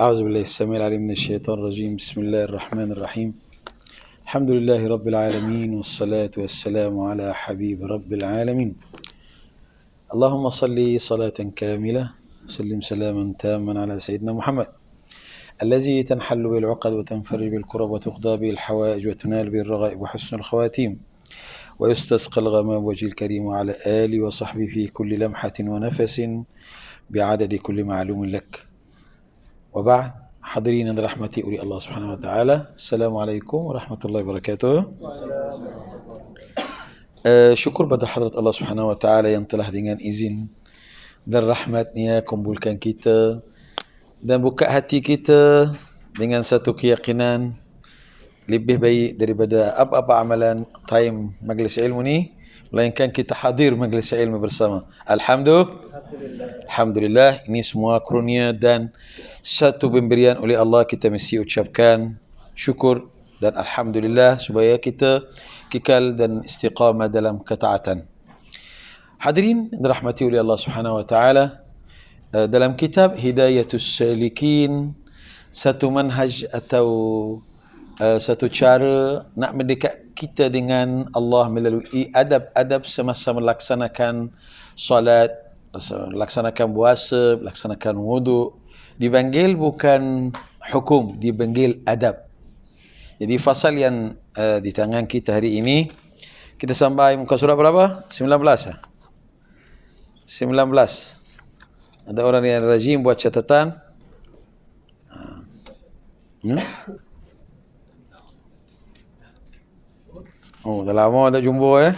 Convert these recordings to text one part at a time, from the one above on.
أعوذ بالله السميع العليم من الشيطان الرجيم. بسم الله الرحمن الرحيم. الحمد لله رب العالمين، والصلاة والسلام على حبيب رب العالمين. اللهم صل صلاة كاملة وسلم سلاما تاما على سيدنا محمد الذي تنحل به العقد وتنفرج به الكرب وتقضى به الحوائج وتنال به الرغائب وحسن الخواتيم ويستسقى الغمام وجه الكريم وعلى آله وصحبه في كل لمحة ونفس بعدد كل معلوم لك. وبعد، حاضرين عند رحمتي أولي الله سبحانه وتعالى، السلام عليكم ورحمة الله وبركاته. Syukur pada hadrat Allah Subhanahu Wa Taala yang telah dengan izin dan rahmatnya kumpulkan kita dan buka hati kita dengan satu keyakinan lebih baik daripada apa-apa amalan time majlis ilmu ni, melainkan kita hadir majlis ilmu bersama. Alhamdulillah, ini semua karunia dan satu pemberian oleh Allah. Kita mesti ucapkan syukur dan Alhamdulillah supaya kita kekal dan istiqamah dalam ketaatan. Hadirin dirahmati oleh Allah Subhanahu Wa Taala, dalam kitab Hidayatus Salikin, satu manhaj atau satu cara nak mendekat kita dengan Allah melalui adab-adab semasa melaksanakan solat, laksanakan puasa, laksanakan wuduk, dipanggil bukan hukum, dipanggil adab. Jadi fasal yang di tangan kita hari ini, kita sampai muka surat berapa? 19 lah. 19. Ada orang yang rajin buat catatan. Oh, dah lama tak jumpa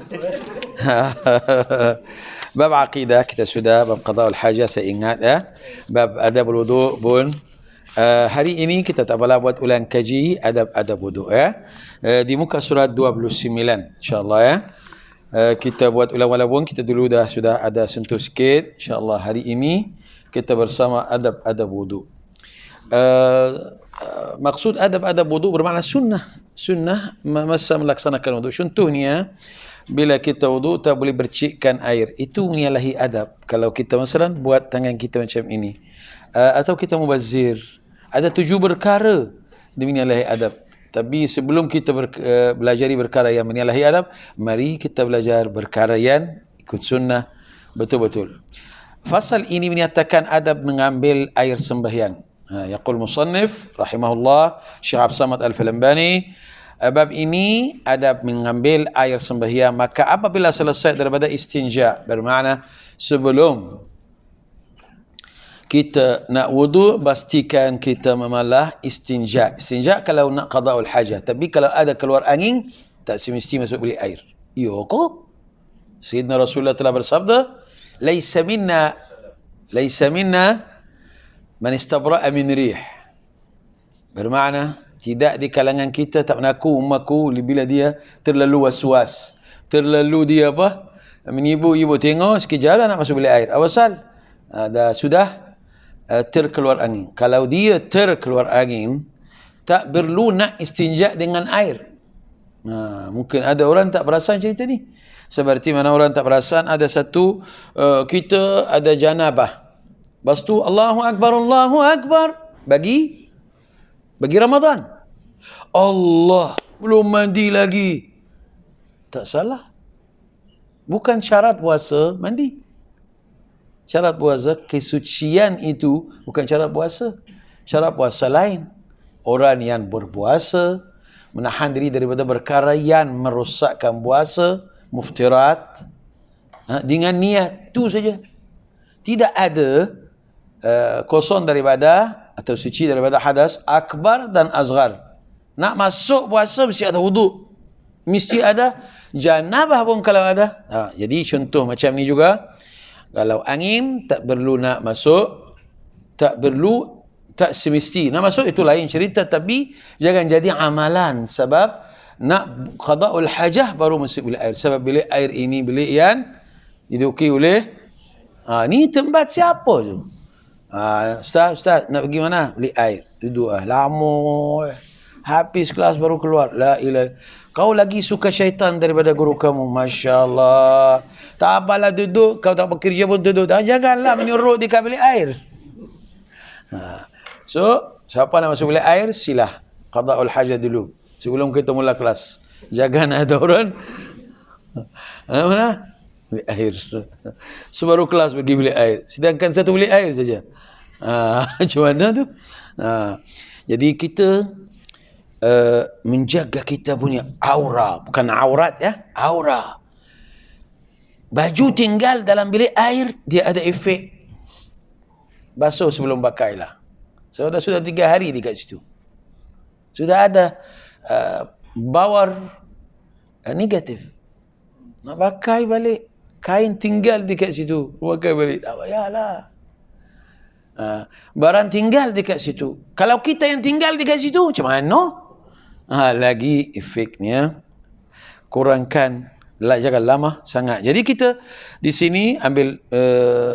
Bab aqidah kita sudah, bab qada'ul hajah saya ingat bab adabul wudu' pun. Hari ini kita tak apalah buat ulang kaji adab-adab wudu' di muka surat 29 insya-Allah kita buat ulang, walaupun kita dulu sudah ada sentuh sikit. Insya-Allah hari ini kita bersama adab-adab wudu'. Maksud adab-adab wudu' bermakna sunnah masa melaksanakan wudu'. Contohnya, bila kita wudu' tak boleh bercikkan air, itu menyalahi adab. Kalau kita masalah buat tangan kita macam ini, atau kita mubazir, ada 7 perkara dia menyalahi adab. Tapi sebelum kita belajari perkara yang menyalahi adab, mari kita belajar perkara yang ikut sunnah betul-betul. Fasal ini menyatakan adab mengambil air sembahyang. Yaqul musannif rahimahullah Syekh Abdul Samad Al-Falambani, bab ini adab mengambil air sembahyang. Maka apabila selesai daripada istinja, bermakna sebelum kita nak wudu, pastikan kita memalah istinja. Istinja kalau nak qada'ul hajah. Tapi kalau ada keluar angin, tak semesti masuk bilik air. Yo ko? Sayyidina Rasulullah telah bersabda, "Laisa minna man istabra'a min rih." Bermakna tidak di kalangan kita, tak menaku umatku bila dia terlalu was-was, terlalu dia menibu-ibu, tengok sekejap nak masuk bilik air. Awasal sudah terkeluar angin. Kalau dia terkeluar angin, tak perlu nak istinja dengan air. Mungkin ada orang tak perasan cerita ni. Seperti mana orang tak perasan ada satu kita ada janabah. Lepas tu Allahu Akbar bagi Ramadan. Allah belum mandi lagi. Tak salah. Bukan syarat puasa mandi. Syarat puasa, kesucian itu bukan syarat puasa. Syarat puasa lain. Orang yang berpuasa menahan diri daripada perkara yang merosakkan puasa, muftirat, dengan niat tu saja. Tidak ada kosong daripada atau suci daripada hadas akbar dan azgar. Nak masuk puasa mesti ada wudu, mesti ada janabah pun kalau ada. Jadi contoh macam ni juga. Kalau angin tak perlu nak masuk, tak semesti nak masuk, itu lain cerita. Tapi jangan jadi amalan sebab nak qada'ul hajah baru masuk bilik air. Sebab bilik air ini bilik yang diduduki oleh ni tempat siapa tu? Ustaz nak pergi mana? Bilik air. Duduk lama. Habis kelas baru keluar. La ilaha. Kau lagi suka syaitan daripada guru kamu. Masya Allah. Tak apalah duduk. Kau tak bekerja pun duduk. Janganlah menyuruh di bilik air. So, siapa nak masuk bilik air, silah. Qada'ul hajat dulu. Sebelum kita mula kelas. Jangan ada orang. Mana? Bilik air. Sebaru kelas pergi bilik air. Sedangkan satu bilik air saja. Macam mana tu? Jadi kita menjaga kita punya aura, bukan aurat ya, aura. Baju tinggal dalam bilik air, dia ada efek basuh sebelum pakailah. Sudah 3 hari di kat situ. Sudah ada bawar negatif. Nak pakai balik, kain tinggal di kat situ, pakai balik, tak payahlah. Barang tinggal di kat situ. Kalau kita yang tinggal di kat situ, macam mana? Lagi efeknya kurangkan, jangan lama sangat. Jadi kita di sini ambil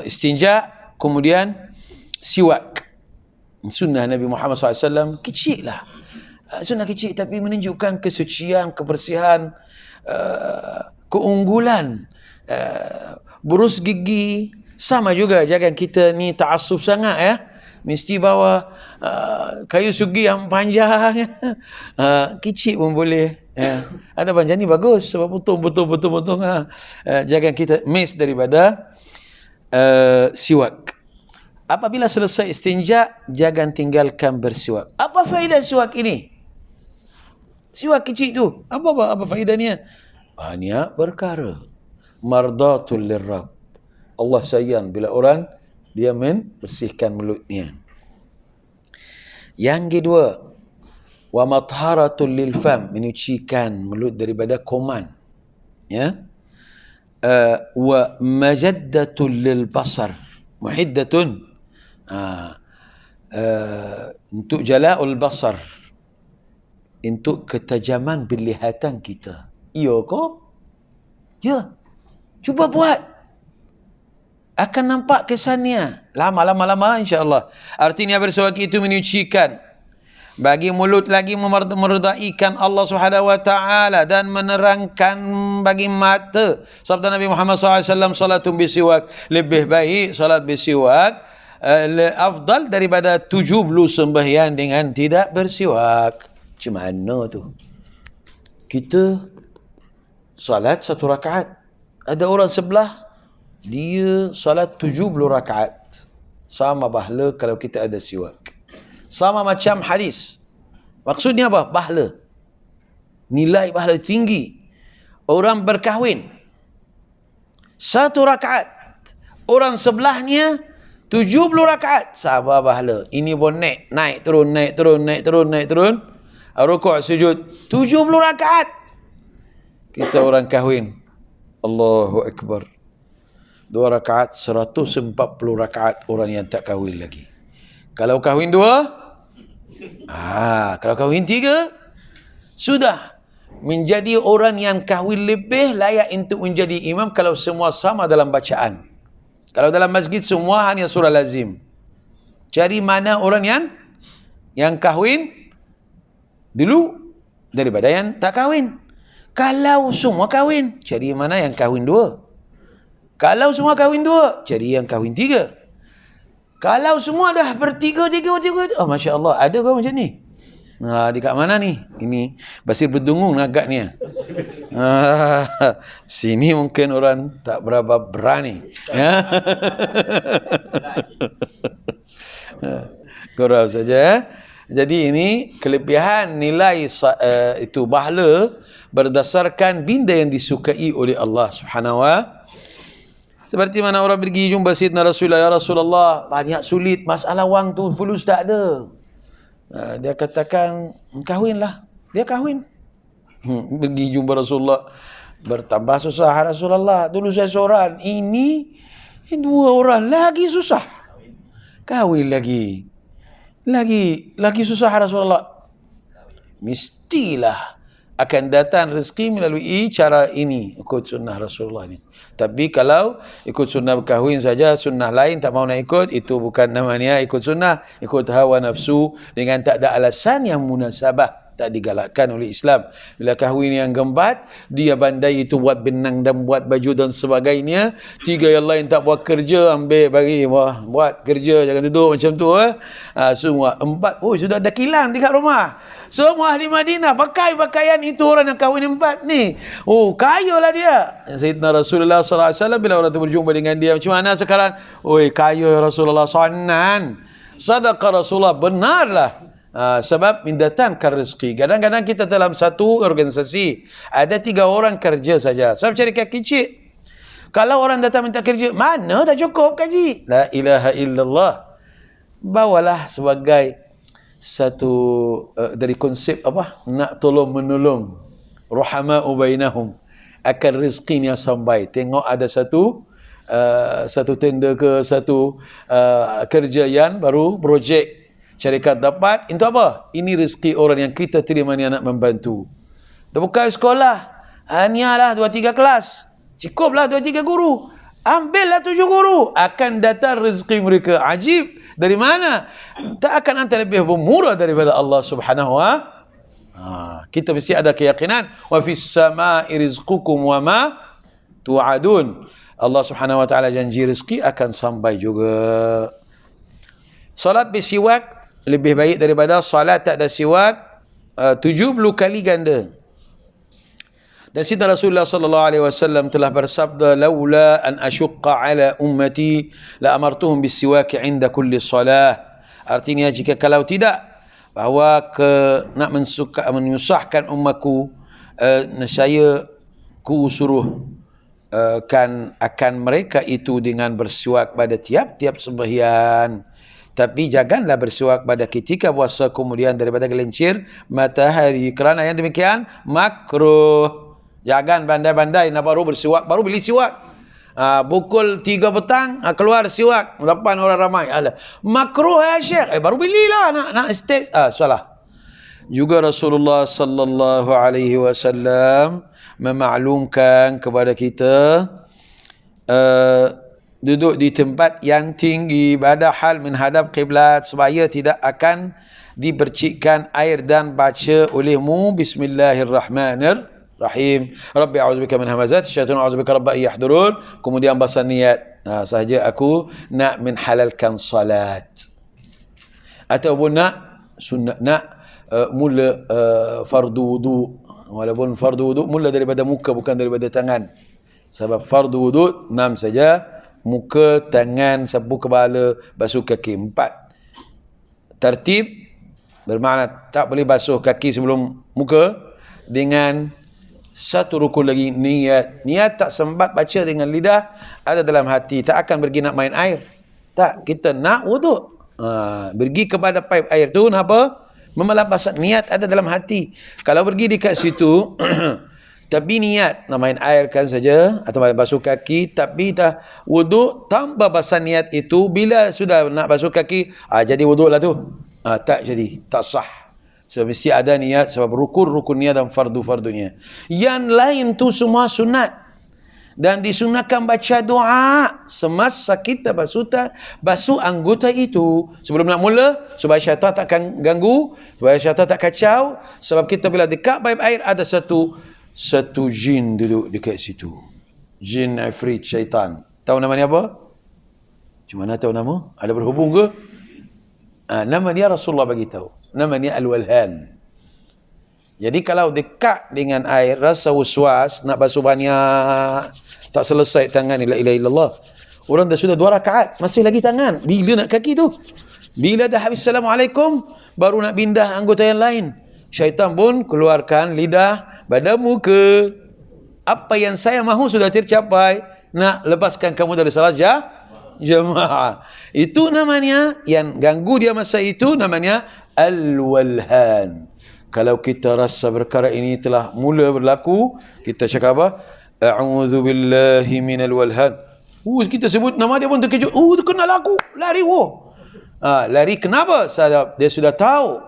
istinja, kemudian siwak. Sunnah Nabi Muhammad SAW kecil lah. Sunnah kecil tapi menunjukkan kesucian, kebersihan, keunggulan. Burus gigi sama juga. Jangan kita ni ta'assub sangat ya. Mesti bawa kayu sugi yang panjang. Kecil pun boleh. Ada panjang ni bagus sebab potong. Jangan kita miss daripada siwak. Apabila selesai istinja, jangan tinggalkan bersiwak. Apa faedah siwak ini? Siwak kecil tu. Apa faedahnya? Banyak perkara. Mardatul lirrab. Allah sayang bila orang dia membersihkan mulutnya. Yang kedua, wa mathharatul lil fam, menyucikan mulut daripada kuman. Ya. Wa majaddatul lil basar, muhiddatun. Untuk jala'ul basar, untuk ketajaman penglihatan kita. Iya ke? Ya. Cuba buat. Akan nampak kesannya. Lama insya-Allah. Artinya bersiwak itu menyucikan bagi mulut, lagi memerda'ikan Allah Subhanahu wa taala dan menerangkan bagi mata. Sabda Nabi Muhammad SAW, salatun bisiwak, lebih baik salat bisiwak afdal daripada 70 sembahyang dengan tidak bersiwak. Macam mana tu? Kita salat 1 rakaat. Ada orang sebelah dia salat 70 rakaat. Sama pahala kalau kita ada siwak. Sama macam hadis. Maksudnya apa? Pahala. Nilai pahala tinggi. Orang berkahwin 1 rakaat. Orang sebelahnya 70 rakaat. Sama pahala. Ini pun naik turun. Rukuk sujud 70 rakaat. Kita orang kahwin. Allahu Akbar. 2 rakaat, 140 rakaat orang yang tak kahwin lagi. Kalau kahwin 2, kalau kahwin 3, sudah menjadi orang yang kahwin lebih layak untuk menjadi imam kalau semua sama dalam bacaan. Kalau dalam masjid semua hanya surah lazim. Cari mana orang yang kahwin dulu daripada yang tak kahwin. Kalau semua kahwin, cari mana yang kahwin 2. Kalau semua kahwin 2, cari yang kahwin 3. Kalau semua dah bertiga, oh Masya Allah, ada kau macam ni? Di kat mana ni? Ini Basir Berdungung agaknya. Sini mungkin orang tak berapa berani. Ya. Korang saja. Jadi ini kelebihan nilai itu pahala berdasarkan benda yang disukai oleh Allah Subhanahu wa. Seperti mana orang pergi jumpa Sayyidina Rasulullah, ya Rasulullah, banyak sulit, masalah wang tu, fulus tak ada. Dia katakan, kahwinlah. Dia kahwin. Pergi jumpa Rasulullah, bertambah susah, Rasulullah. Dulu saya seorang, ini 2 orang, lagi susah. Kahwin lagi. Lagi susah, Rasulullah. Mestilah akan datang rezeki melalui cara ini, ikut sunnah Rasulullah ini. Tapi kalau ikut sunnah berkahwin saja, sunnah lain tak mau nak ikut, itu bukan namanya ikut sunnah, ikut hawa nafsu dengan tak ada alasan yang munasabah. tak digalakkan oleh Islam. Bila kahwin yang gembat, dia pandai itu buat benang dan buat baju dan sebagainya. Tiga yang lain tak buat kerja, ambil bagi, wah, buat kerja, jangan duduk macam tu. Semua empat, sudah ada kilang dekat rumah. Semua ahli Madinah pakai pakaian itu orang yang kahwin empat ni. Kayalah dia. Sayyidina Rasulullah SAW bila orang tu berjumpa dengan dia, macam mana sekarang? Kaya ya Rasulullah, sanan. Sadaqah Rasulullah, benarlah. Sebab mendatangkan rezeki. Kadang-kadang kita dalam satu organisasi ada 3 orang kerja saja. Sebab cari kaki cik. Kalau orang datang minta kerja, mana tak cukup gaji? La ilaha illallah. Bawalah sebagai satu dari konsep apa? Nak tolong menolong. Ruhama'u bainahum. Akan rezekinya sampai. Tengok ada satu tender ke satu kerja yang baru projek syarikat dapat, itu apa? Ini rezeki orang yang kita terima ni nak membantu. Dah buka sekolah, nialah 2-3 kelas, cukuplah 2-3 guru, ambillah 7 guru, akan datang rezeki mereka. Ajib, dari mana? Tak akan anda lebih murah daripada Allah Subhanahu wa kita mesti ada keyakinan, wa fis sama'i rizqukum wa ma tu'adun. Allah Subhanahu wa taala janji rezeki akan sampai juga. Salat bersiwak lebih baik daripada salat tak ada siwak 70 kali ganda. Dan Sayyidina Rasulullah sallallahu alaihi wasallam telah bersabda, laula an asyqa ala ummati la amartuhum bisiwak 'inda kulli salah. Artinya jika kalau tidak bahawa nak menyusahkan umatku, saya ku suruh akan mereka itu dengan bersiwak pada tiap-tiap sembahyang. Tapi janganlah bersiwak pada ketika puasa kemudian daripada gelincir matahari, kerana yang demikian makruh. Jangan bandai-bandai nak baru bersiwak, baru beli siwak. Pukul 3 petang keluar siwak, depan orang ramai. Makruh ya Syekh. Baru belilah nak stage. Salah. Juga Rasulullah sallallahu alaihi wasallam memaklumkan kepada kita duduk di tempat yang tinggi pada hal menghadap kiblat supaya tidak akan dipercikkan air dan baca olehmu Bismillahirrahmanirrahim. Rabbi a'udzubika min hamazati syaitan wa a'udzubika rabbi yahdurun. Kemudian bahasa niat, sahaja aku nak menghalalkan salat ataupun nak sunat, nak mula fardu wudu. Walaupun fardu wudu mula daripada muka bukan daripada tangan. Sebab fardu wudu 6 saja. Muka, tangan, sapu kepala, basuh kaki 4. Tertib bermakna tak boleh basuh kaki sebelum muka. Dengan satu rukun lagi, niat. Niat tak sempat baca dengan lidah, ada dalam hati. Tak akan pergi nak main air. Tak, kita nak wuduk. Pergi kepada paip air tu, nak apa? Memelabas. Niat ada dalam hati. Kalau pergi dekat situ tapi niat nak main air kan saja atau basuh kaki, tapi dah wuduk tanpa basah niat itu, bila sudah nak basuh kaki jadi wuduk lah tu, tak jadi, tak sah. So, mesti ada niat, sebab rukun niat dan fardu-fardunya. Yang lain tu semua sunat, dan disunatkan baca doa semasa kita basuh anggota itu sebelum nak mula, supaya syaitan takkan ganggu, supaya syaitan tak kacau. Sebab kita bila dekat paip air ada satu jin duduk dekat situ. Jin, ifrit, syaitan. Tahu namanya apa? Cuma mana tahu nama? Ada berhubung ke? Nama dia Rasulullah bagi tahu. Nama dia Al-Walhan. Jadi kalau dekat dengan air, rasa waswas, nak basuh banyak, tak selesai tangan, la ilaha illallah. Orang dah sudah 2 rakaat, masih lagi tangan. Bila nak kaki tu? Bila dah habis Assalamualaikum, baru nak pindah anggota yang lain. Syaitan pun keluarkan lidah pada muka. Apa yang saya mahu sudah tercapai. Nak lepaskan kamu dari salat jamaah. Itu namanya, yang ganggu dia masa itu namanya Al-Walhan. Kalau kita rasa perkara ini telah mula berlaku, kita cakap apa? A'udzu billahi minal walhan. Kita sebut nama dia pun terkejut. Dia kenal aku. Lari. Lari kenapa? Dia sudah tahu.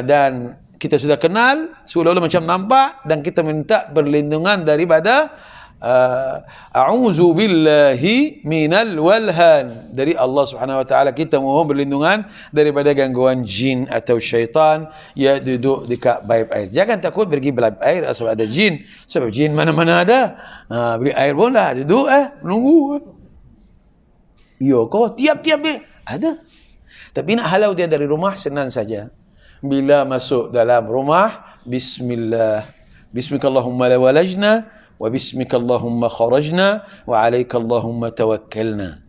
Dan kita sudah kenal, seolah-olah macam nampak, dan kita minta perlindungan daripada a'udzu billahi minal walhan, dari Allah Subhanahu wa taala kita mohon perlindungan daripada gangguan jin atau syaitan yang duduk dekat baib air. Jangan takut pergi baib air sebab ada jin, sebab jin mana-mana ada. Beli air pun dah duduk menunggu. Yo kau tiap-tiap dia ada. Tapi nak halau dia dari rumah senang saja. Bila masuk dalam rumah, bismillah, bismikallahumma la walajna wa bismikallahumma kharajna wa alaikallahumma tawakkalna.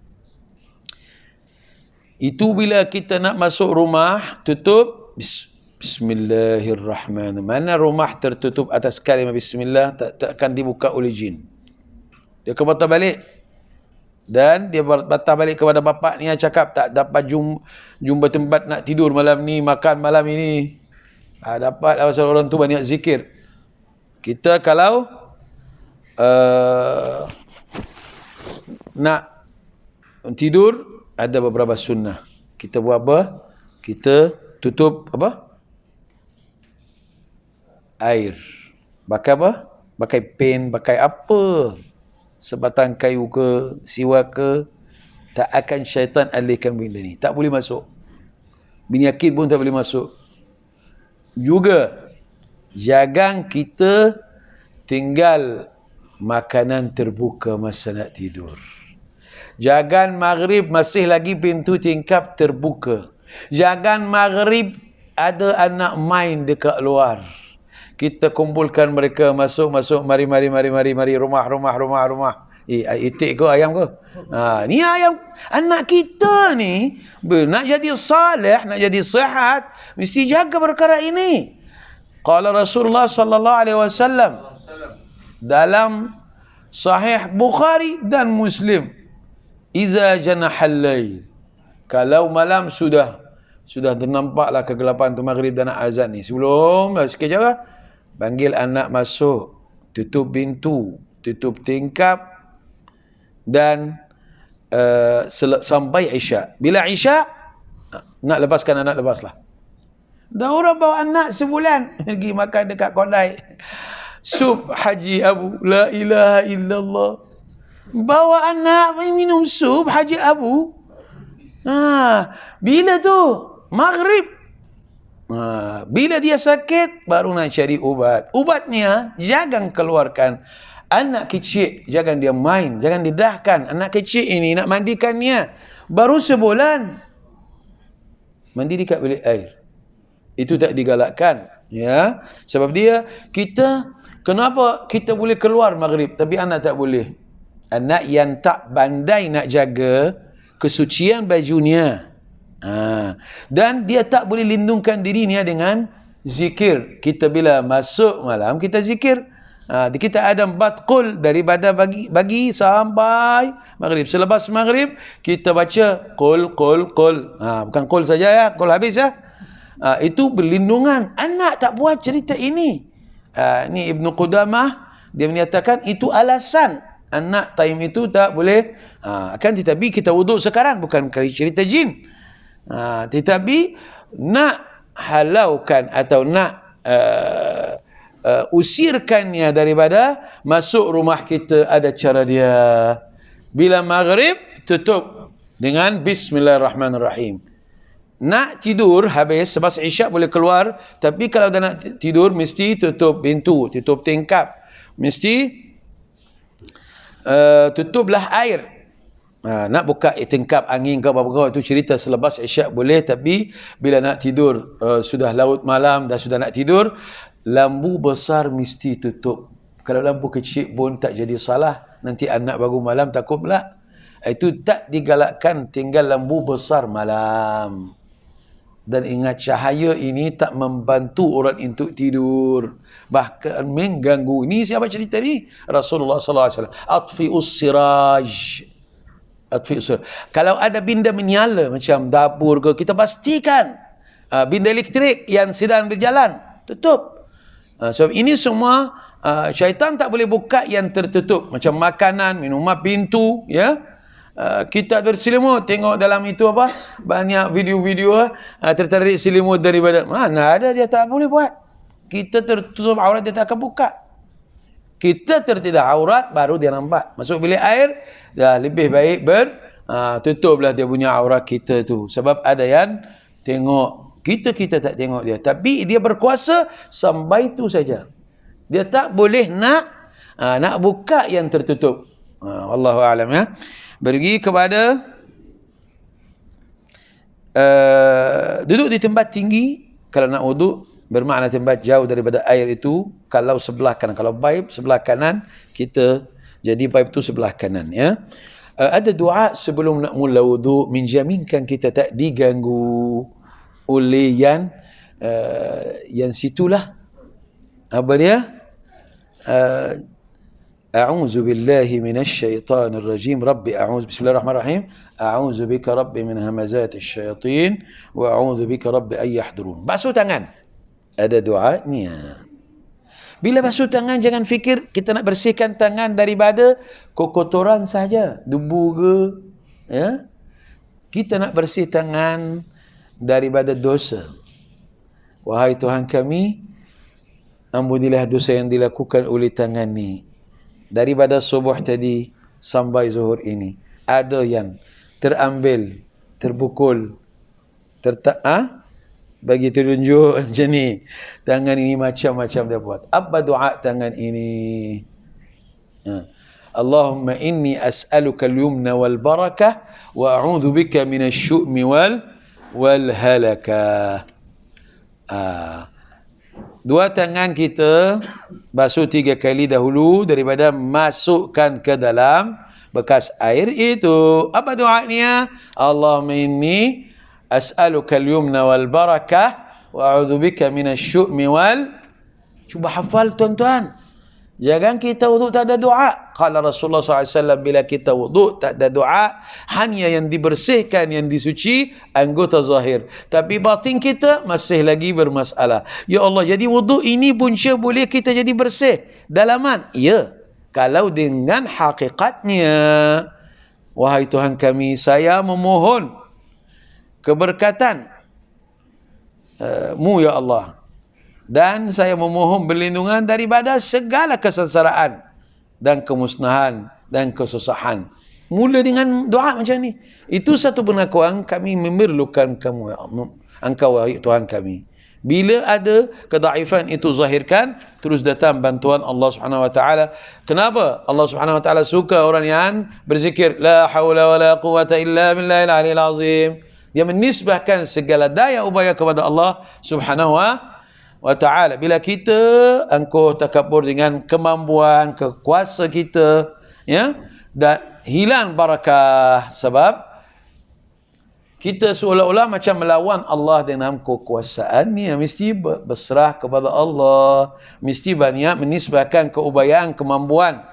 Itu bila kita nak masuk rumah, tutup bismillahirrahmanirrahim. Mana rumah tertutup atas kalimah bismillah, tak akan dibuka oleh jin. Dia akan patah balik. Dan dia patah balik kepada bapaknya, cakap tak dapat jumpa tempat nak tidur malam ni, makan malam ini. Dapat pasal orang tu banyak zikir. Kita kalau nak tidur, ada beberapa sunnah. Kita buat apa? Kita tutup apa? Air. Pakai apa? Pakai pen, pakai apa? Sebatang kayu ke, siwak ke, tak akan syaitan alihkan benda ni. Tak boleh masuk. Penyakit pun tak boleh masuk. Juga jangan kita tinggal makanan terbuka masa nak tidur. Jangan maghrib masih lagi pintu tingkap terbuka. Jangan maghrib ada anak main dekat luar. Kita kumpulkan mereka masuk, mari rumah. Itik ke ayam ke? Ni ayam. Anak kita ni nak jadi saleh, nak jadi sihat, mesti jaga perkara ini. Qala Rasulullah sallallahu alaihi wasallam dalam Sahih Bukhari dan Muslim, iza janahal lail, kalau malam sudah ternampaklah kegelapan tu, maghrib dan azan ni, sebelum sekejap lah, panggil anak masuk, tutup pintu, tutup tingkap, dan sampai isyak. Bila isyak nak lepaskan anak, lepaslah. Dah orang bawa anak sebulan pergi makan dekat kedai sup Haji Abu, la ilaha illallah. Bawa anak minum sup Haji Abu. Bila tu? Maghrib. Bila dia sakit, baru nak cari ubat. Ubatnya, jangan keluarkan. Anak kecil, jangan dia main, jangan didahkan. Anak kecil ini, nak mandikannya. Baru sebulan. Mandi dekat bilik air. Itu tak digalakkan. Ya, sebab dia, kenapa kita boleh keluar maghrib, tapi anak tak boleh? Anak yang tak pandai nak jaga kesucian bajunya. Dan dia tak boleh lindungkan dirinya dengan zikir. Kita bila masuk malam, kita zikir. Kita ada 4 qul daripada bagi sampai maghrib. Selepas maghrib, kita baca qul. Bukan qul saja ya, qul habis ya. Itu berlindungan. Anak tak buat cerita ini. Ni Ibnu Qudamah, dia menyatakan itu alasan anak time itu tak boleh. Akan tetapi kita wuduk sekarang, bukan kali cerita jin. Tetapi nak halaukan atau nak usirkannya daripada masuk rumah kita, ada cara dia. Bila maghrib, tutup dengan bismillahirrahmanirrahim. Nak tidur habis, sebab isyak boleh keluar, tapi kalau dah nak tidur mesti tutup pintu, tutup tingkap, mesti tutuplah air. Nak buka tingkap angin ke apa-apa, itu cerita selepas isyak boleh. Tapi bila nak tidur, sudah laut malam, dah sudah nak tidur, lampu besar mesti tutup. Kalau lampu kecil pun tak jadi salah, nanti anak bangun malam takut pula. Itu tak digalakkan tinggal lampu besar malam. Dan ingat, cahaya ini tak membantu orang untuk tidur, bahkan mengganggu. Ini siapa cerita ni? Rasulullah sallallahu alaihi wasallam. Atfi'us siraj. Kalau ada benda menyala macam dapur ke, kita pastikan benda elektrik yang sedang berjalan tutup. Sebab ini semua syaitan tak boleh buka yang tertutup, macam makanan, minuman, pintu, ya. Kita berselimut, tengok dalam itu apa, banyak video-video tertarik selimut daripada mana ada, dia tak boleh buat. Kita tertutup aurat, dia tak akan buka. Kita tertidak aurat, baru dia nampak. Masuk bilik air, dah lebih baik tutuplah dia punya aurat kita tu. Sebab ada yang tengok, kita tak tengok dia. Tapi dia berkuasa sampai tu saja. Dia tak boleh nak buka yang tertutup. Wallahu a'lam ya. Pergi kepada duduk di tempat tinggi kalau nak wuduk, bermakna tempat jauh daripada air itu. Kalau sebelah kanan, kalau paip sebelah kanan, kita jadi paip itu sebelah kanan ya. Ada doa sebelum nak mula wuduk, menjaminkan kita tak diganggu oleh yang situlah. Apa dia? A'udzu billahi minasy syaithanir rajim. Rabbi a'udzu, bismillahirrahmanirrahim. A'udzu bika rabbi min hamazatis syayatin wa a'udzu bika rabbi ay yahdurun. Basuh tangan. Ada doanya. Bila basuh tangan, jangan fikir kita nak bersihkan tangan daripada kotoran saja, debu ke, ya. Kita nak bersih tangan daripada dosa. Wahai Tuhan kami, ampunilah dosa yang dilakukan oleh tangan ni. Daripada subuh tadi sampai zuhur ini, ada yang terambil, terpukul, bagi tunjuk macam ni. Tangan ini macam-macam dia buat. Apa doa tangan ini? Allahumma inni as'aluka al-yumna wal barakah wa a'udzu bika minasy syu'mi wal halakah. Dua tangan kita basuh 3 kali dahulu daripada masukkan ke dalam bekas air itu. Apa doanya? Allahumma inni as'aluka al-yumna wal barakah wa a'udzu bika minasy syu'mi wal. Cuba hafal tuan-tuan. Jangan kita wuduk tak ada doa. Qala Rasulullah SAW, bila kita wuduk tak ada doa, hanya yang dibersihkan, yang disuci anggota zahir, tapi batin kita masih lagi bermasalah. Ya Allah, jadi wuduk ini punca boleh kita jadi bersih dalaman? Ya, kalau dengan hakikatnya. Wahai Tuhan kami, saya memohon keberkatan mu ya Allah, dan saya memohon perlindungan daripada segala kesengsaraan dan kemusnahan dan kesusahan. Mula dengan doa macam ni. Itu satu pengakuan kami memerlukan kamu ya Allah, Engkau wahai Tuhan kami. Bila ada kedaifan itu zahirkan, terus datang bantuan Allah Subhanahu wa taala. Kenapa Allah Subhanahu wa taala suka orang yang berzikir la haula wala quwata illa billahil aliyil azim? Dia menisbahkan segala daya upaya kepada Allah Subhanahu wa ta'ala. Bila kita angkuh takabur dengan kemampuan, kekuasa kita, ya, dan hilang barakah, sebab kita seolah-olah macam melawan Allah dengan kekuasaan ni. Mesti berserah kepada Allah, mesti banyak menisbahkan keupayaan, kemampuan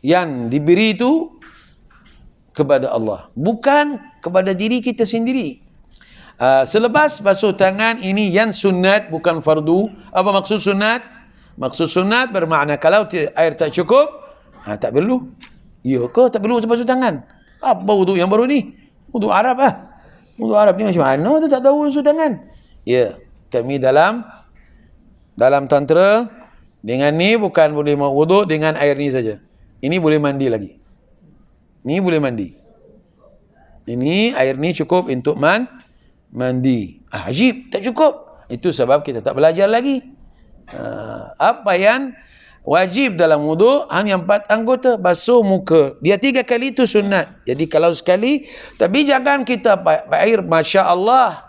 yang diberi itu kepada Allah, bukan kepada diri kita sendiri. Selepas basuh tangan ini yang sunat, bukan fardu. Apa maksud sunat? Maksud sunat bermakna kalau air tak cukup, tak perlu. Ya ke tak perlu basuh tangan? Apa wuduk yang baru ni? Wuduk Arab Wuduk Arab ni macam mana tu tak tahu basuh tangan? Ya, kami dalam tantra dengan ni bukan boleh wuduk dengan air ni saja. Ini boleh mandi lagi. Ni boleh mandi. Ini air ni cukup untuk mandi. Ajib, tak cukup. Itu sebab kita tak belajar lagi. Apa yang wajib dalam wuduk hanya 4 anggota. Basuh muka, dia 3 kali itu sunat. Jadi kalau sekali, tapi jangan kita air Masya Allah,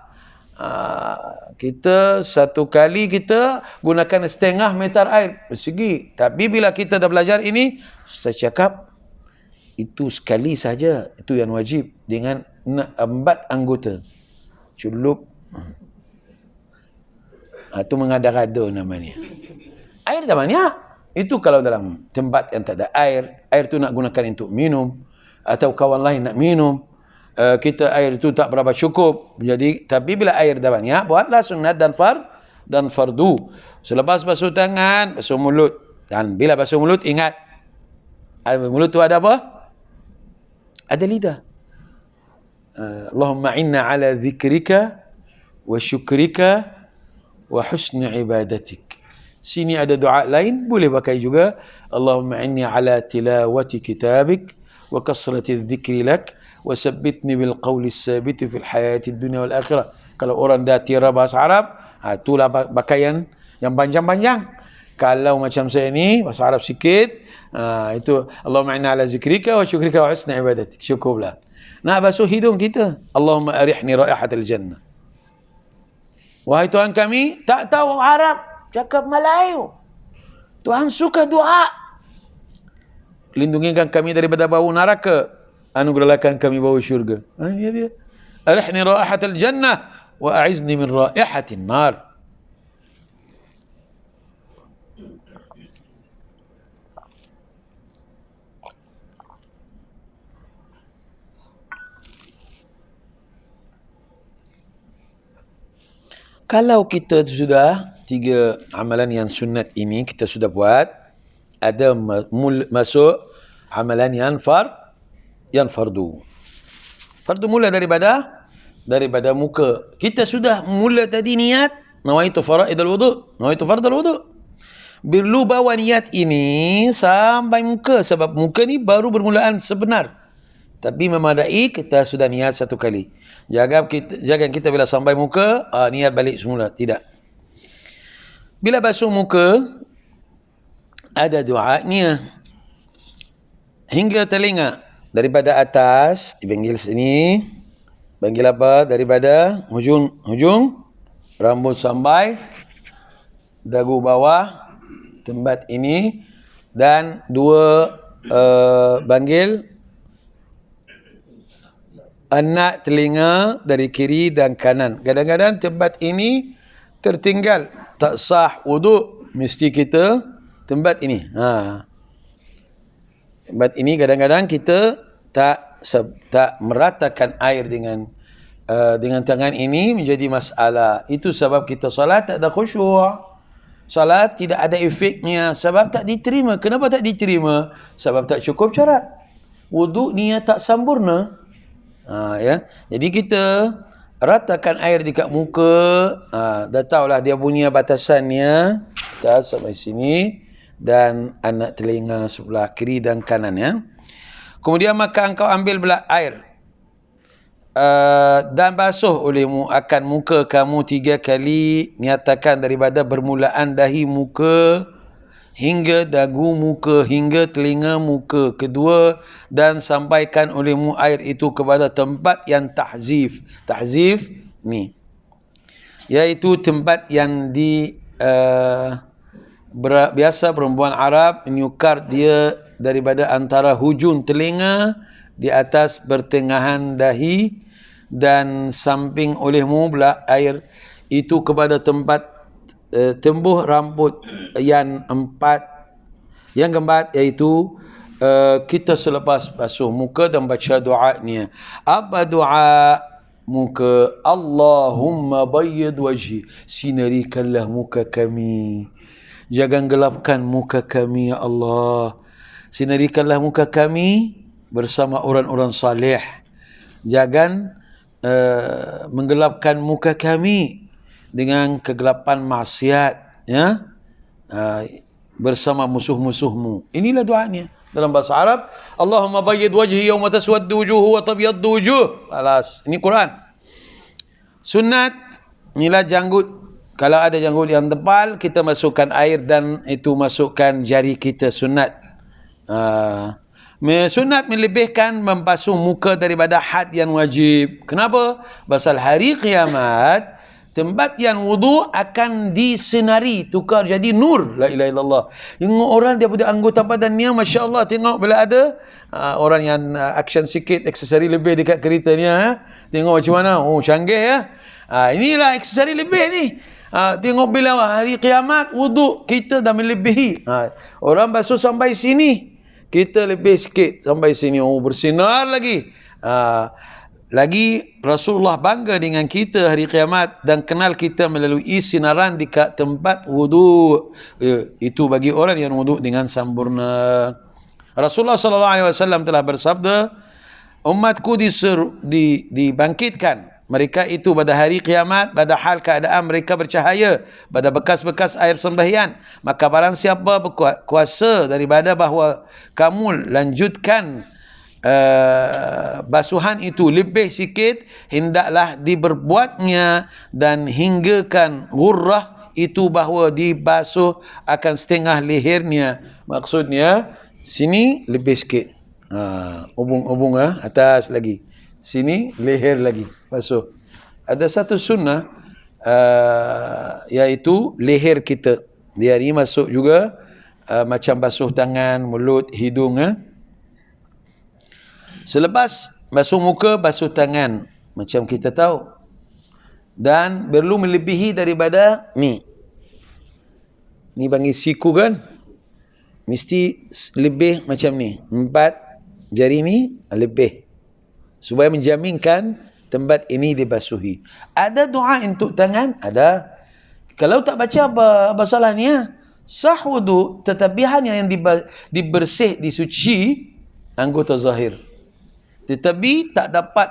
kita 1 kali kita gunakan setengah meter air persegi. Tapi bila kita dah belajar ini, saya cakap itu sekali saja. Itu yang wajib dengan 4 anggota. Celup. Itu mengada-gada namanya. Air dah banyak. Itu kalau dalam tempat yang tak ada air. Air tu nak gunakan untuk minum, atau kawan lain nak minum. Kita air tu tak berapa cukup. Jadi, tapi bila air dah banyak, buatlah sunat dan fardu. Selepas basuh tangan, basuh mulut. Dan bila basuh mulut, ingat, mulut tu ada apa? Ada lidah. Allahumma inna ala dhikrika wa syukrika wa husni ibadatik. Sini ada doa lain, boleh pakai juga. Allahumma inni ala tilawati kitabik wa kasrati dzikri lak wa sabbitni bil qawli sabiti fil hayati dunya wal akhirah. Kalau orang dah tira bahasa Arab, itulah pakaian yang panjang-panjang. Kalau macam saya ni, bahasa Arab sikit, itu Allahumma inna ala zikrika wa syukrika wa husni ibadatik. Syukurlah. Nak basuh hidung kita, Allahumma arihni raihatal jannah. Wahai Tuhan kami, tak tahu Arab, cakap Melayu. Tuhan suka doa. Lindungikan kami daripada bau neraka, anugerahkan kami bau syurga. Ini dia. Arihni raihatal jannah wa a'izni min raihatin nar. Kalau kita sudah 3 amalan yang sunat ini kita sudah buat, ada masuk amalan yang fardu. Fardu mula daripada muka. Kita sudah mula tadi niat nawaitu faraidul wudu, nawaitu fardul wudu. Perlu bawa niat ini sampai muka, sebab muka ni baru permulaan sebenar. Tapi memadai kita sudah niat 1 kali. Jangan kita bila sampai muka niat balik semula, tidak. Bila basuh muka ada doanya hingga telinga, daripada atas dipanggil sini, panggil apa, daripada hujung rambut sampai dagu bawah tempat ini, dan 2 panggil anak telinga dari kiri dan kanan. Kadang-kadang tempat ini tertinggal, tak sah wuduk, mesti kita tempat ini. Tempat ini kadang-kadang kita tak meratakan air dengan tangan ini, menjadi masalah. Itu sebab kita solat tak ada khusyuk. Solat tidak ada efeknya, sebab tak diterima. Kenapa tak diterima? Sebab tak cukup syarat. Wuduk niat tak sempurna. Ya. Jadi kita ratakan air dekat muka, dah tahulah dia punya batasannya, sampai sini, dan anak telinga sebelah kiri dan kanan, ya. Kemudian maka engkau ambil belah air dan basuh olehmu akan muka kamu 3 kali, nyatakan daripada permulaan dahi muka hingga dagu muka, hingga telinga muka kedua, dan sampaikan olehmu air itu kepada tempat yang tahzif. Tahzif ni, iaitu tempat yang biasa perempuan Arab menyukar dia daripada antara hujung telinga di atas pertengahan dahi, dan samping olehmu belah air itu kepada tempat tembuh rambut yang keempat, iaitu kita selepas basuh muka dan baca doanya. Apa doa muka? Allahumma bayyid wajhi, sinarikanlah muka kami, jangan gelapkan muka kami, ya Allah. Sinarikanlah muka kami bersama orang-orang salih, jangan menggelapkan muka kami dengan kegelapan maksiat, ya, bersama musuh-musuhmu. Inilah doanya dalam bahasa Arab. Allahumma bayyid wajhi yawma taswaddu wujuhu wa tabyaddu wujuh. Alas, ini Quran. Sunat, inilah janggut. Kalau ada janggut yang tebal, kita masukkan air dan itu masukkan jari kita, sunat. Sunat melebihkan membasuh muka daripada had yang wajib. Kenapa? Pasal hari kiamat tempat yang wudu akan disenari, tukar jadi nur. La ilaha illallah. Tengok orang dia punya anggota badannya, Masya Allah. Tengok bila ada orang yang action sikit, aksesori lebih dekat keretanya, tengok macam mana. Oh, canggih, ya. Inilah aksesori lebih ni. Tengok bila hari kiamat wudu kita dah melebihi. Orang basuh sampai sini, kita lebih sikit sampai sini. Oh, bersinar lagi. Lagi Rasulullah bangga dengan kita hari kiamat dan kenal kita melalui sinaran di tempat wudu. Itu bagi orang yang wudu dengan sempurna. Rasulullah SAW telah bersabda, umatku dibangkitkan mereka itu pada hari kiamat, pada hal keadaan mereka bercahaya, pada bekas-bekas air sembahyang. Maka barang siapa berkuasa daripada bahawa kamu lanjutkan basuhan itu lebih sikit, hendaklah diberbuatnya, dan hinggakan ghurrah itu bahawa dibasuh akan setengah lehernya. Maksudnya sini lebih sikit, ubung-ubung atas lagi, sini leher lagi basuh. Ada satu sunnah iaitu leher kita dia ni masuk juga, macam basuh tangan, mulut, hidung. Selepas basuh muka, basuh tangan macam kita tahu, dan perlu melebihi daripada ni panggil siku kan, mesti lebih macam ni, 4 jari ni lebih, supaya menjaminkan tempat ini dibasuhi. Ada doa untuk tangan? Ada. Kalau tak baca apa salahnya? Sah wudu, tetapi hanya yang dibersih, disuci anggota zahir. Tetapi tak dapat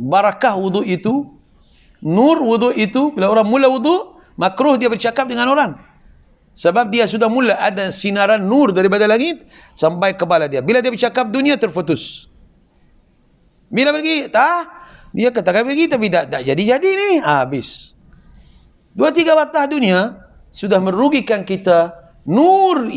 barakah wudu itu, nur wudu itu. Bila orang mula wudu, makruh dia bercakap dengan orang. Sebab dia sudah mula ada sinaran nur daripada langit sampai kepala dia. Bila dia bercakap, dunia terputus. Bila pergi, dia katakan pergi, tapi tak jadi-jadi ni, habis. 2-3 batah dunia sudah merugikan kita. Nur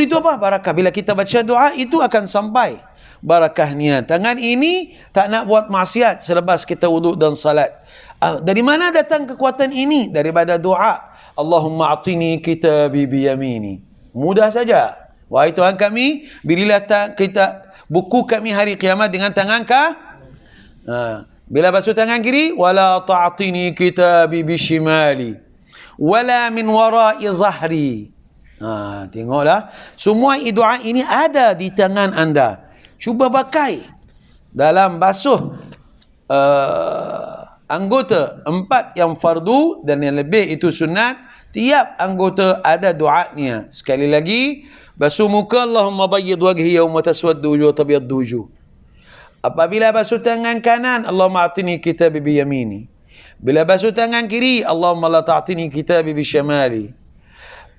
itu apa? Barakah. Bila kita baca doa, itu akan sampai barakahnya. Tangan ini tak nak buat maksiat selepas kita wuduk dan salat. Dari mana datang kekuatan ini? Daripada doa. Allahumma a'tini kitabi biyamini. Mudah saja. Wahai Tuhan kami, berilah kita buku kami hari kiamat dengan tangan bila basuh tangan kiri, wala ta'tini kitabi bishimali wala min wara'i zahri. Tengoklah, semua doa ini ada di tangan anda. Cuba pakai dalam basuh anggota 4 yang fardu dan yang lebih itu sunat. Tiap anggota ada doanya. Sekali lagi, basuh muka, Allahumma bayyid wajhi yawma taswaddu wujuh wa tabyaddu wujuh. Apabila basuh tangan kanan, Allahumma a'tini kitabi biyamini. Bila basuh tangan kiri, Allahumma la ta'tini kitabi bisyamali.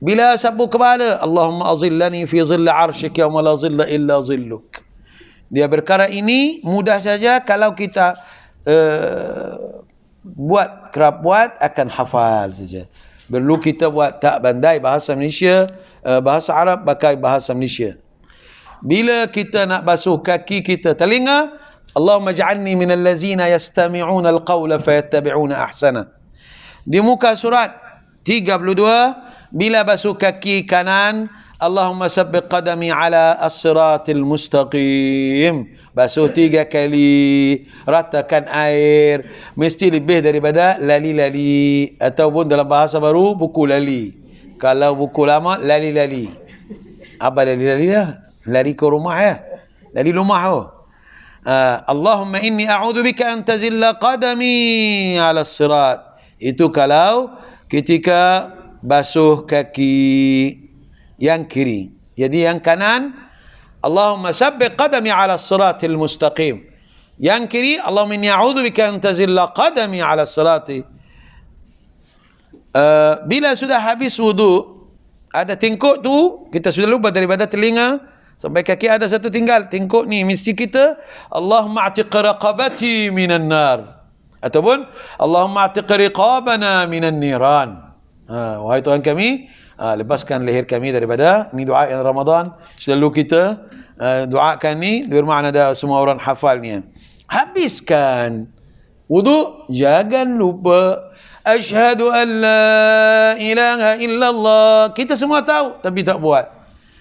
Bila sapu kepala, Allahumma azillani fi zilla arsyik yawma la zilla illa zilluk. Dia perkara ini mudah saja kalau kita kerap buat, akan hafal saja. Perlu kita buat, tak pandai bahasa Malaysia, bahasa Arab, pakai bahasa Malaysia. Bila kita nak basuh kaki kita, telinga, Allahumma ja'alni minal lazina yastami'una al-qawla fayattabi'una ahsana. Di muka surat 32, bila basuh kaki kanan, Allahumma sabbiq qadami ala as-siratil mustaqim. Basuh 3 kali, ratakan air, mesti lebih daripada lali-lali, ataupun dalam bahasa baru, buku lali. Kalau buku lama, lali-lali. Apa lali-lali dah? Lari ke rumah ya. Lari rumah tu. Allahumma inni a'udhu bika an tazilla qadami ala sirat. Itu kalau ketika basuh kaki yang kiri. Jadi yang kanan, Allahumma sabbiq qadami ala siratil mustaqim. Yang kiri, Allahumma inni a'udhu bika an tazilla qadami ala sirati. Bila sudah habis wudu, ada tengkuk tu, kita sudah lupa daripada telinga sampai kaki ada satu tinggal. Tengkuk ni mesti kita, Allahumma a'tiq raqabati minan nar, ataupun Allahumma a'tiq riqabana minan niran. Wahai Tuhan kami, lepaskan leher kami daripada, ini doa yang Ramadan selalu kita doakan ni, bermakna ada semua orang hafalnya. Habiskan wudu, jangan lupa asyhadu an la ilaha illallah. Kita semua tahu tapi tak buat.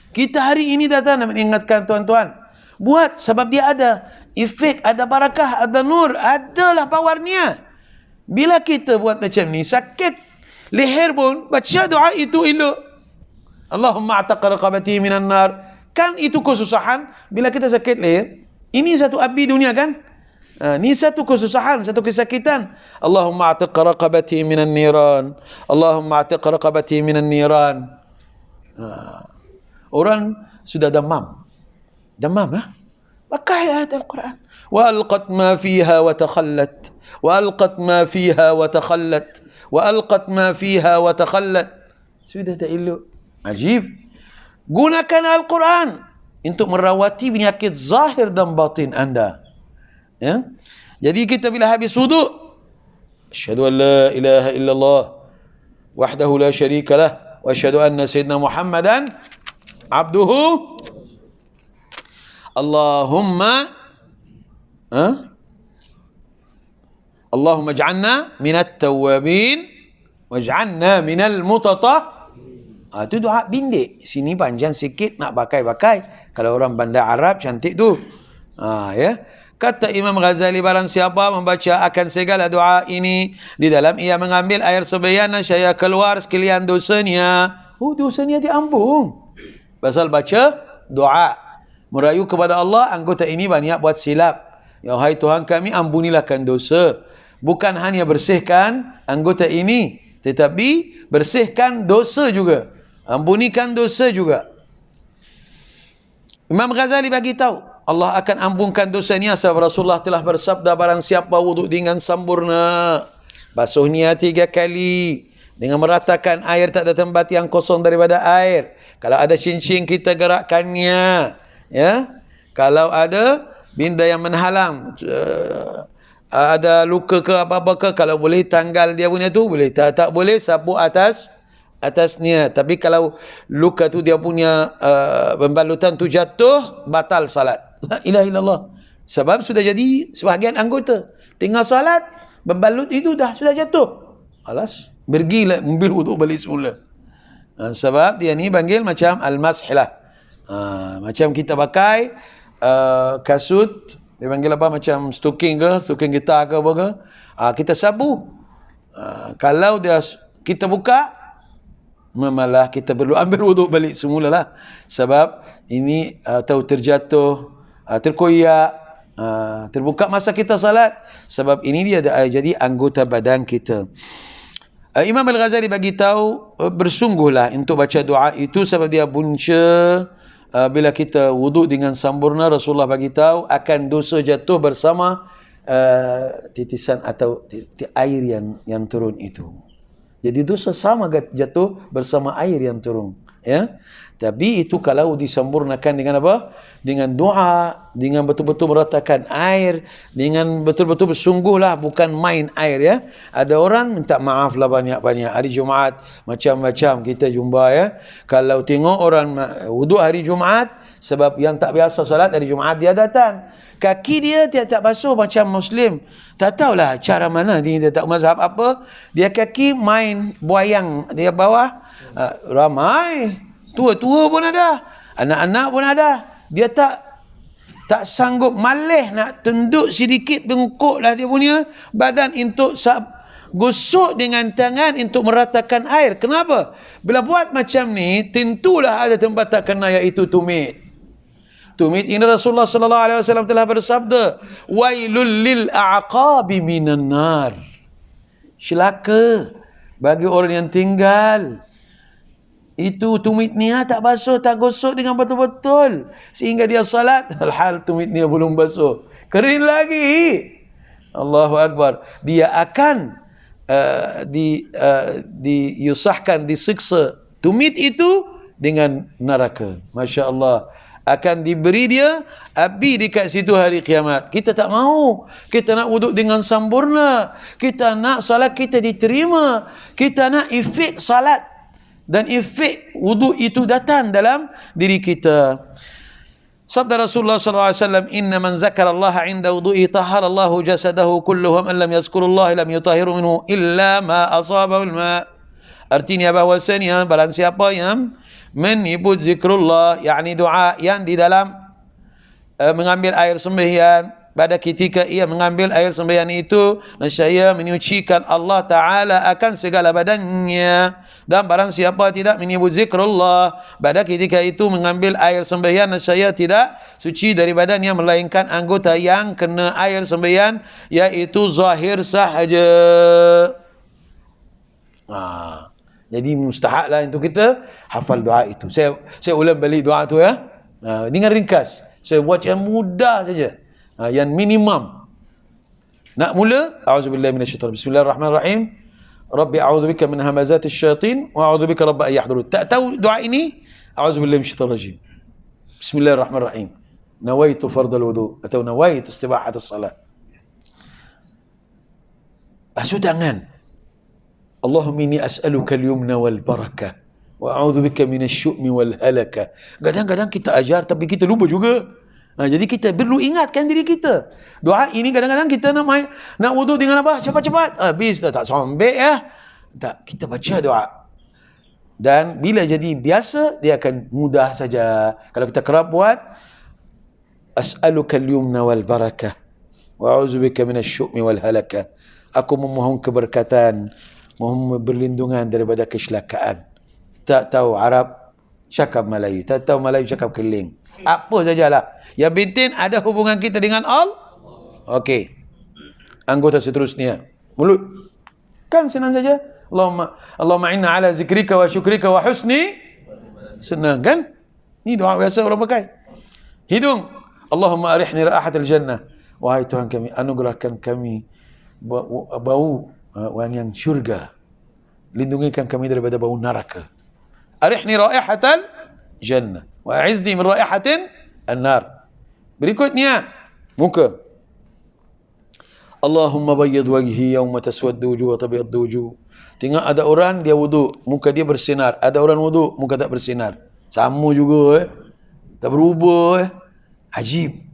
Kita hari ini datang nak mengingatkan tuan-tuan, buat, sebab dia ada efek, ada barakah, ada nur, adalah powernya. Bila kita buat macam ni, sakit leher pun, baca doa itu elok. Allahumma a'taq raqabati minan nar. Kan itu kesusahan bila kita sakit leher. Ini satu api dunia kan? Ini satu kesusahan, satu kesakitan. Allahumma a'taq raqabati minan niran. Allahumma a'taq raqabati minan niran. Orang sudah demam. Pakai ayat Al-Quran. Wa alqat ma fiha wa takhallat. Wa alqat ma fiha wa takhallat. Wa alqat ma fiha wa takhallat. Sudah tak elok. Ajib. Gunakan Al-Quran untuk merawati penyakit zahir dan batin anda. Ya? Jadi kita bila habis wudu, asyhadu an la ilaha illallah wahdahu la syarika lah wa asyhadu anna sayyidina Muhammadan abduhu Allahumma Allahumma ij'alna minat tawwabin waj'alna minal itu doa bindik. Sini panjang sikit, nak pakai-pakai. Kalau orang bandar Arab cantik tu. Ya. Kata Imam Ghazali, barang siapa membaca akan segala doa ini, di dalam ia mengambil air sembahyang dan saya keluar sekalian dosanya. Dosanya diampun. Pasal baca doa merayu kepada Allah, anggota ini banyak buat silap. Ya hai Tuhan kami, ampunilah kan dosa. Bukan hanya bersihkan anggota ini, tetapi bersihkan dosa juga. Ampunikan dosa juga. Imam Ghazali bagi tahu, Allah akan ampunkan dosanya sebab Rasulullah telah bersabda, barang siapa wuduk dengan sempurna, basuh niat 3 kali, dengan meratakan air, tak ada tempat yang kosong daripada air. Kalau ada cincin kita gerakkannya, ya. Kalau ada benda yang menghalang, ada luka ke apa-apa ke, kalau boleh tanggal dia punya tu boleh, tak boleh sapu atasnya. Tapi kalau luka tu dia punya pembalutan tu jatuh, batal salat. La ilaha illallah. Sebab sudah jadi sebahagian anggota. Tinggal salat, pembalut itu sudah jatuh. Alas, pergilah ambil wuduk balik semula. Sebab dia ni panggil macam al-mashilah. Macam kita pakai kasut, dia panggil apa, macam stoking gitar ke apa ke, kita sabu. Kalau kita buka, malah kita perlu ambil wuduk balik semula lah. Sebab ini tahu terjatuh, terkoyak, terbuka masa kita salat. Sebab ini dia jadi anggota badan kita. Imam Al-Ghazali bagi tahu, bersungguhlah untuk baca doa itu sebab dia punca bila kita wuduk dengan sempurna. Rasulullah bagi tahu akan dosa jatuh bersama titisan atau air yang turun itu. Jadi dosa sama jatuh bersama air yang turun, ya. Tapi itu kalau disempurnakan dengan apa? Dengan doa, dengan betul-betul meratakan air, dengan betul-betul bersungguhlah, bukan main air, ya. Ada orang minta maaf lah banyak-banyak. Hari Jumaat macam-macam kita jumpa, ya. Kalau tengok orang wuduk hari Jumaat, sebab yang tak biasa salat hari Jumaat dia datang, kaki dia tak basuh macam Muslim. Tak tahulah cara mana dia tak mazhab apa. Dia kaki main buayang dia bawah. Ramai. Tua-tua pun ada. Anak-anak pun ada. Dia tak sanggup, malih nak tunduk sedikit, bengkok lah dia punya badan untuk gosok dengan tangan untuk meratakan air. Kenapa? Bila buat macam ni, tentulah ada tempat tak kena, iaitu tumit. Tumit ini Rasulullah sallallahu alaihi wasallam telah bersabda, wailul lil a'qabi minan nar. Celaka bagi orang yang tinggal itu tumitnya tak basuh, tak gosok dengan betul-betul sehingga dia salat, hal tumitnya belum basuh, kering lagi. Allahu Akbar. Dia akan diusahkan, disiksa tumit itu dengan neraka. Masya Allah. Akan diberi dia api dekat situ hari kiamat. Kita tak mau. Kita nak wuduk dengan sempurna. Kita nak salat kita diterima. Kita nak efek salat dan efek wuduk itu datang dalam diri kita. Sabda Rasulullah SAW, inna man zakara Allah inda wudu'i tahara Allahu jasadahu kulluhu, man lam yazkurullah lam yutahiru minhu illa ma asabahu al-ma. Artinya bahawasanya barang siapa yang menyebut zikrullah, yakni doa yang di dalam mengambil air sembahyang, pada ketika ia mengambil air sembahyang itu, nescaya menyucikan Allah Ta'ala akan segala badannya. Dan barang siapa tidak menyebut zikrullah pada ketika itu mengambil air sembahyang, nescaya tidak suci dari badannya melainkan anggota yang kena air sembahyang, yaitu zahir sahaja. Jadi mustahak lah untuk kita hafal doa itu. Saya ulang balik doa tu, ya. Dengan ringkas. Saya buat yang mudah saja. Yang minimum. Nak mula, a'udzubillahi minasyaitanir rajim. Bismillahirrahmanirrahim. Rabbi a'udzubika min hamazatis syaitin wa a'udzubika rabbi an yahdurun. Tak tahu doa ini? A'udzubillahi minasyaitanir rajim. Bismillahirrahmanirrahim. Nawaitu fardal wudu atau nawaitu istibahatus salat. Basuh tangan. Allahumma inni as'aluka al-yumna wal barakah wa a'udzubika minasy-syu'mi wal halakah. Kadang-kadang kita ajar tapi kita lupa juga. Jadi kita perlu ingatkan diri kita. Doa ini kadang-kadang kita nak wudu dengan apa? Cepat-cepat. Habis dah tak sampai ya. Tak, kita baca doa. Dan bila jadi biasa, dia akan mudah saja. Kalau kita kerap buat, as'aluka al-yumna wal barakah wa a'udzubika minasy-syu'mi wal halakah. Aku memohon keberkatan, mohon berlindungan daripada kecelakaan. Tak tahu Arab, cakap Melayu. Tak tahu Melayu, cakap Keling. Apa sajalah. Yang penting ada hubungan kita dengan Allah. Okey. Anggota seterusnya. Mulut. Kan senang saja. Allahumma inna ala zikrika wa syukrika wa husni. Senang kan? Ini doa biasa orang pakai. Hidung. Allahumma arihni ra'ahatal jannah. Wahai Tuhan kami, anugerahkan kami bau wangian syurga. Lindungikan kami daripada bau neraka. Arihni raihatal jannah wa a'izni min raihatin an-nar. Berikutnya muka. Allahumma bayyid wajhi yawma taswaddu wujuh wa tabyaddu wujuh. Tengok ada orang dia wudu, muka dia bersinar. Ada orang wudu, muka tak bersinar. Sama juga tak berubah Ajib.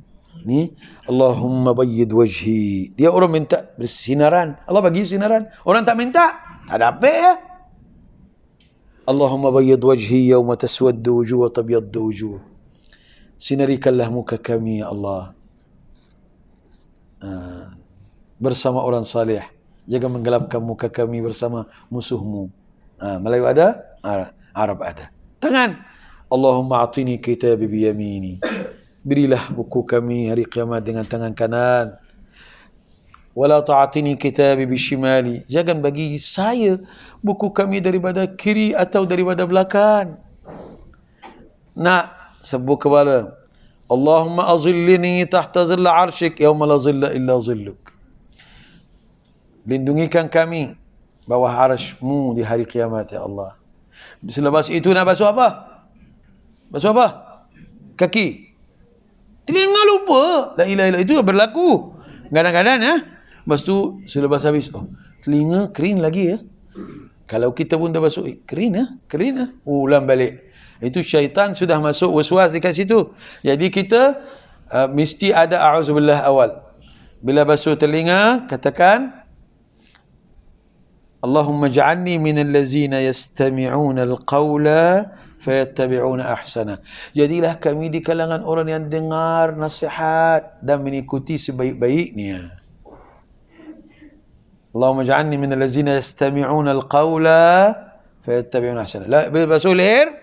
Ni Allahumma bayyid wajhi. Dia orang minta bersinaran. Allah bagi sinaran. Orang tak minta, tak dapat Allahumma bayyid wajhi yawma taswaddu wujuh wa tabyaddu wujuh. Sinarikanlah muka kami ya Allah bersama orang salih. Jangan menggelapkan muka kami bersama musuhmu. Melayu ada, Arab ada. Tangan. Allahumma atini kitabi biyamini. Berilah buku kami hari kiamat dengan tangan kanan. Wala ta'atini kitabi bishimali. Jangan bagi saya buku kami daripada kiri atau daripada belakang. Nak sebut kepala. Allahumma azillini tahta zilla arsyik yawma la zilla illa zilluk. Lindungikan kami bawah arsymu di hari kiamat ya Allah. Selepas itu nak basuh apa? Basuh apa? Kaki. Telinga lupa. La ilaha illallah. Itu berlaku. Kadang-kadang ya. Lepas tu selepas habis. Oh, telinga kering lagi ya. Kalau kita pun dah basuh. Kering ya. Kering ya. Ulang balik. Itu syaitan sudah masuk waswas dekat situ. Jadi kita mesti ada a'udzubillah awal. Bila basuh telinga, katakan Allahumma ja'alni minal ladzina yastami'una al-qawla fayattabi'una ahsana. Jadilah kami di kalangan orang yang dengar nasihat dan mengikuti sebaik-baiknya. Allahumma ja'alni minal ladzina yastami'una al-qawla fayattabi'una ahsana. La basuh leher.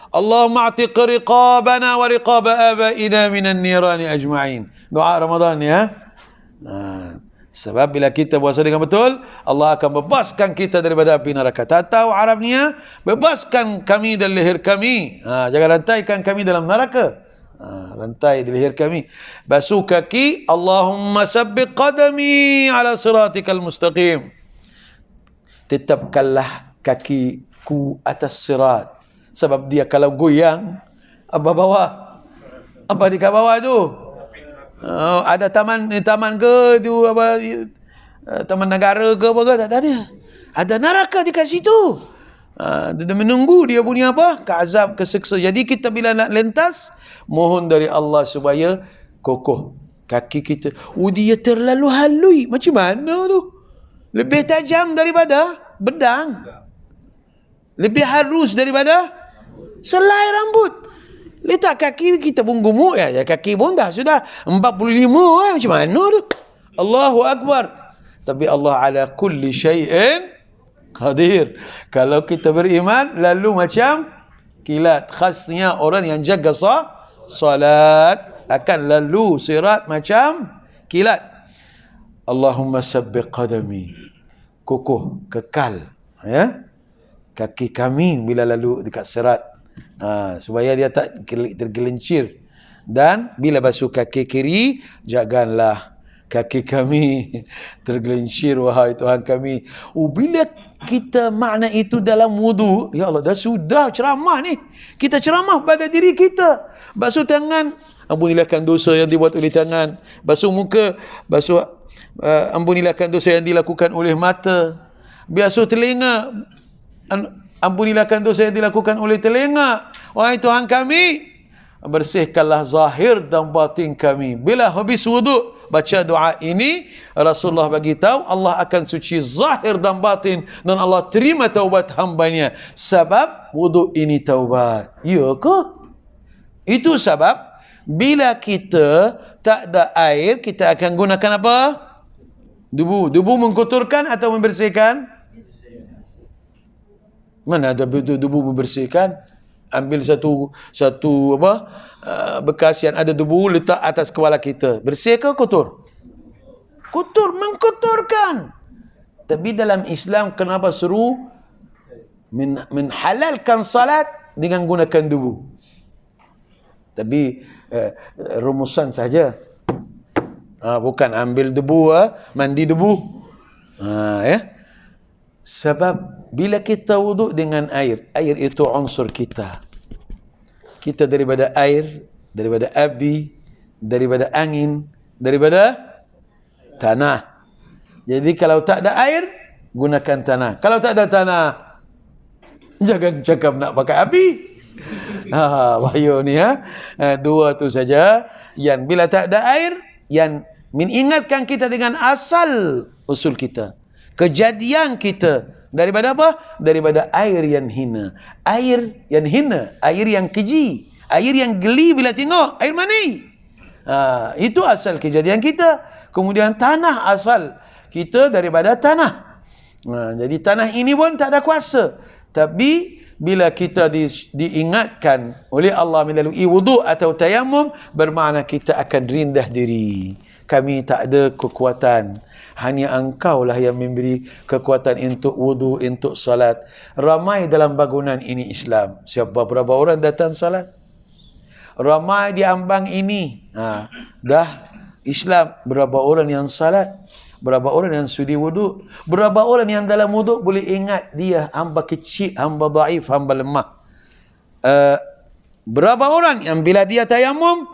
Allahumma a'tiq riqabana wa riqaba abaina minan nirani ajma'in. Doa Ramadan ya. Sebab bila kita puasa dengan betul, Allah akan bebaskan kita daripada api neraka. Tak tahu Arabnya, bebaskan kami dari leher kami. Jangan rantaikan kami dalam neraka. Rantai di leher kami. Basuh kaki. Allahumma sabbiq qadami ala siratikal mustaqim. Tetapkanlah kakiku atas sirat. Sebab dia kalau goyang, apa bawah? Apa di bawah tu? Ada taman ke tu apa, taman negara ke apa ke? Tak ada. Ada neraka dekat situ. Dia menunggu dia punya apa? Keazab, keseksa. Jadi kita bila nak lentas, mohon dari Allah supaya kokoh kaki kita. Dia terlalu halui. Macam mana tu? Lebih tajam daripada pedang. Lebih halus daripada selai rambut. Letak kaki kita pun gemuk ya. Kaki pun dah sudah 45 macam mana tu? Allahu Akbar. Tapi Allah ala kulli syai'in qadir. Kalau kita beriman lalu macam kilat. Khasnya orang yang jaga salat akan lalu sirat macam kilat. Allahumma sabbiq qadami. Kokoh, kekal ya. Kaki kami bila lalu dekat sirat. Supaya dia tak tergelincir. Dan bila basuh kaki kiri, janganlah kaki kami tergelincir, wahai Tuhan kami. Bila kita makna itu dalam wudu, ya Allah, dah sudah ceramah ni. Kita ceramah pada diri kita. Basuh tangan, ampunilah dosa yang dibuat oleh tangan. Basuh muka, ampunilah dosa yang dilakukan oleh mata. Basuh telinga, ampunilah dosa yang dilakukan oleh telinga. Wahai Tuhan kami, bersihkanlah zahir dan batin kami. Bila habis wudu, baca doa ini, Rasulullah bagi tahu Allah akan suci zahir dan batin, dan Allah terima taubat hambanya. Sebab wudu ini taubat. Ya ke? Itu sebab bila kita tak ada air, kita akan gunakan apa? Debu. Debu mengkotorkan atau membersihkan? Mana ada debu membersihkan? Ambil satu bekas yang ada debu, letak atas kepala kita. Bersih ke kotor? Kotor, mengkotorkan. Tapi dalam Islam kenapa suruh menhalalkan salat dengan gunakan debu? Tapi rumusan saja. Bukan ambil debu, mandi debu. Ya. Sebab bila kita wuduk dengan air, air itu unsur kita. Kita daripada air, daripada api, daripada angin, daripada tanah. Jadi kalau tak ada air, gunakan tanah. Kalau tak ada tanah, jangan cakap nak pakai api. Bahaya ni dua tu saja yang bila tak ada air, yang mengingatkan kita dengan asal usul kita. Kejadian kita daripada apa? Daripada air yang hina. Air yang hina, air yang keji, air yang geli bila tengok air mani. Itu asal kejadian kita. Kemudian tanah, asal kita daripada tanah. Jadi tanah ini pun tak ada kuasa. Tapi bila kita diingatkan oleh Allah melalui wudu atau tayammum, bermakna kita akan rendah diri. Kami tak ada kekuatan. Hanya Engkau lah yang memberi kekuatan untuk wudu, untuk salat. Ramai dalam bangunan ini Islam. Berapa orang datang salat? Ramai di ambang ini. Dah Islam. Berapa orang yang salat? Berapa orang yang sudi wudu? Berapa orang yang dalam wudu boleh ingat dia hamba kecil, hamba dhaif, hamba lemah? Berapa orang yang bila dia tayammum,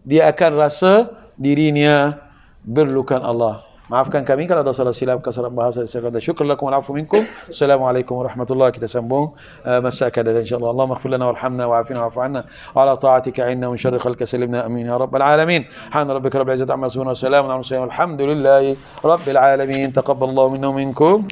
dia akan rasa dirinya berlukan Allah. Maafkan kami kalau ada salah silap, kesalahan bahasa, saya kata syukur lakum wal afu minkum. Assalamualaikum warahmatullahi. Kita sambung masa akan datang insyaallah. Allahumma ighfir lana warhamna wa'afina wa'fu 'anna wa ala ta'atika inna min syarri khalqika salimna amin ya rabbal alamin. Subhana rabbika rabbil izzati amma yasifun wa salamun 'alal mursalin walhamdulillahi rabbil alamin. Taqabbalallahu minna wa minkum.